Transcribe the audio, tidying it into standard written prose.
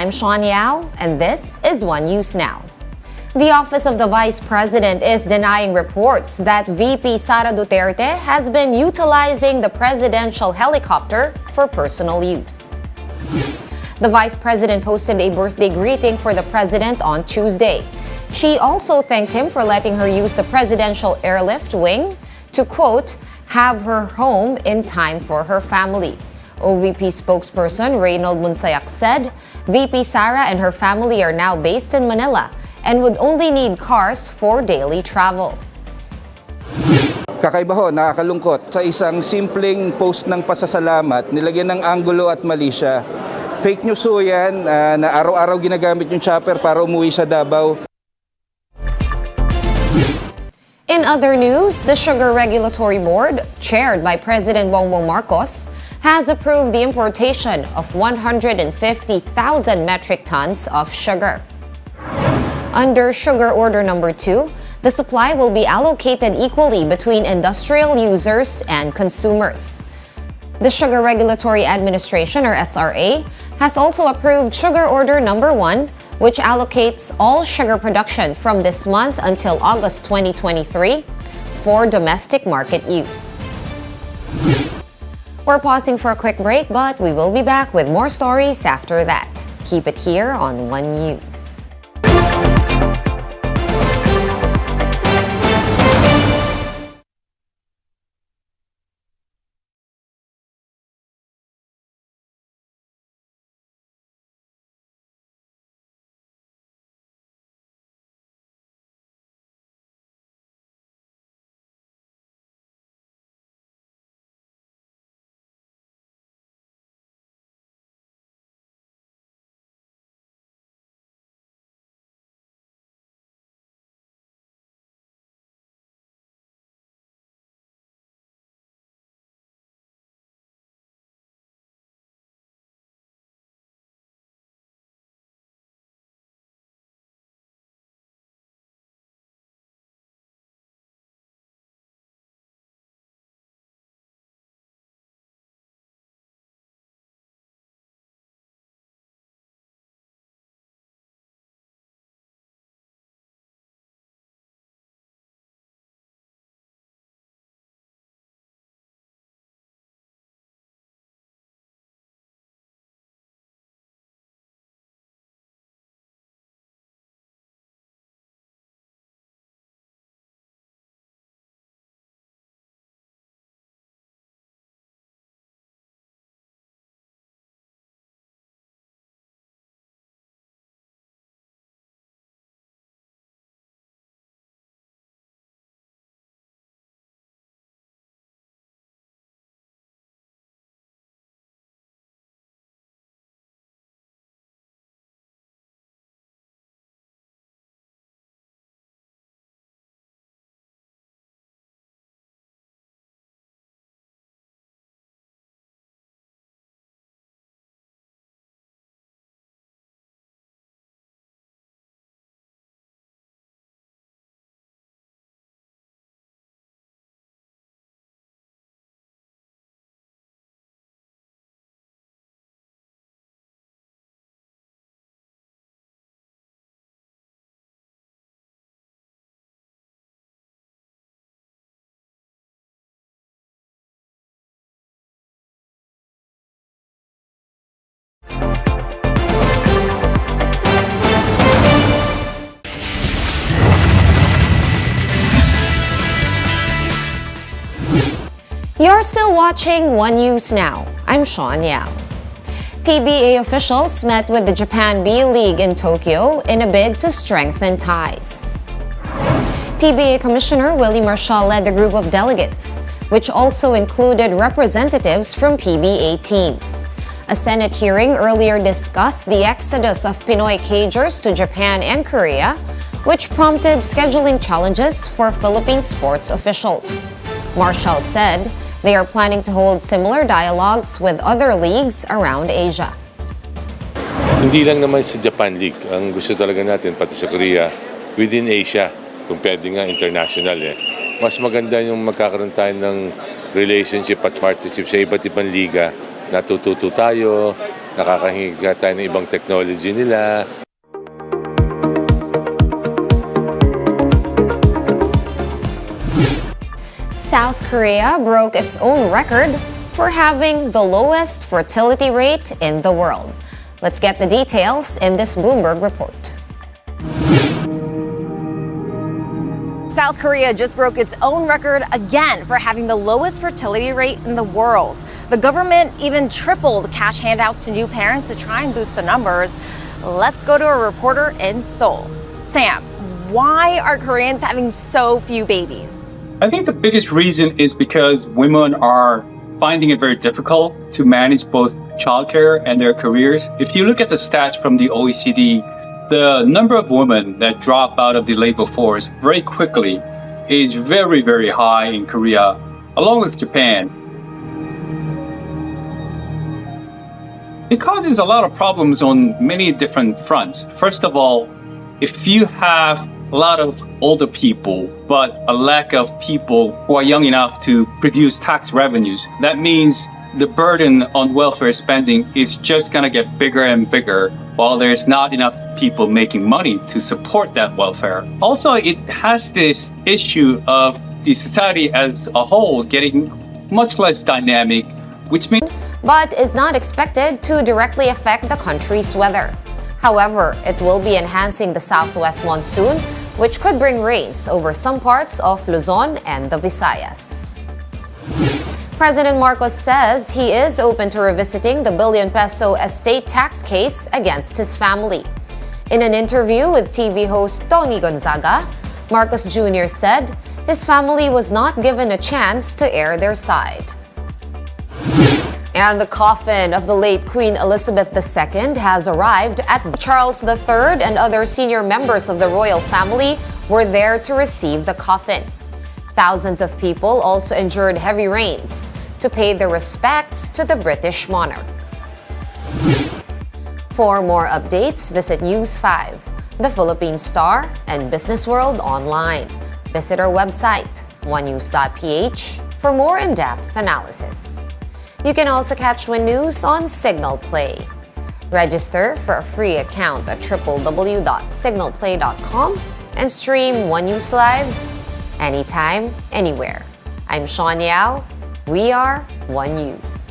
I'm Sean Yao, and this is One News Now. The Office of the Vice President is denying reports that VP Sara Duterte has been utilizing the presidential helicopter for personal use. The Vice President posted a birthday greeting for the President on Tuesday. She also thanked him for letting her use the presidential airlift wing to, quote, have her home in time for her family. OVP spokesperson Reynold Munsayak said VP Sara and her family are now based in Manila and would only need cars for daily travel. Kakaiba ho, nakakalungkot. Sa isang simpleng post ng pasasalamat, nilagyan ng anggulo at mali siya. Fake news ho yan, na araw-araw ginagamit yung chopper para umuwi sa Davao. In other news, the Sugar Regulatory Board, chaired by President Bongbong Marcos, has approved the importation of 150,000 metric tons of sugar. Under Sugar Order Number 2, the supply will be allocated equally between industrial users and consumers. The Sugar Regulatory Administration, or SRA, has also approved Sugar Order Number 1, which allocates all sugar production from this month until August 2023 for domestic market use. We're pausing for a quick break, but we will be back with more stories after that. Keep it here on One News. You're still watching One News Now. I'm Sean Yao. PBA officials met with the Japan B-League in Tokyo in a bid to strengthen ties. PBA Commissioner Willie Marshall led the group of delegates, which also included representatives from PBA teams. A Senate hearing earlier discussed the exodus of Pinoy cagers to Japan and Korea, which prompted scheduling challenges for Philippine sports officials. Marshall said they are planning to hold similar dialogues with other leagues around Asia. Hindi lang naman sa Japan League. Ang gusto talaga natin, pati sa Korea, within Asia, kung pwede nga international. Mas maganda yung magkakaroon tayo ng relationship at partnership sa iba't ibang liga. Natututo tayo, nakakahinga tayo ng ibang technology nila. South Korea broke its own record for having the lowest fertility rate in the world. Let's get the details in this Bloomberg report. South Korea just broke its own record again for having the lowest fertility rate in the world. The government even tripled cash handouts to new parents to try and boost the numbers. Let's go to a reporter in Seoul. Sam, why are Koreans having so few babies? I think the biggest reason is because women are finding it very difficult to manage both childcare and their careers. If you look at the stats from the OECD, the number of women that drop out of the labor force very quickly is very, very high in Korea, along with Japan. It causes a lot of problems on many different fronts. First of all, if you have a lot of older people, but a lack of people who are young enough to produce tax revenues, that means the burden on welfare spending is just going to get bigger and bigger while there's not enough people making money to support that welfare. Also, it has this issue of the society as a whole getting much less dynamic, which means But is not expected to directly affect the country's weather. However, it will be enhancing the southwest monsoon, which could bring rains over some parts of Luzon and the Visayas. President Marcos says he is open to revisiting the billion peso estate tax case against his family. In an interview with TV host Tony Gonzaga, Marcos Jr. said his family was not given a chance to air their side. And the coffin of the late Queen Elizabeth II has arrived at Charles III, and other senior members of the royal family were there to receive the coffin. Thousands of people also endured heavy rains to pay their respects to the British monarch. For more updates, visit News 5, The Philippine Star, and Business World online. Visit our website, onenews.ph, for more in-depth analysis. You can also catch Win News on Signal Play. Register for a free account at www.signalplay.com and stream One News Live anytime, anywhere. I'm Sean Yao. We are One News.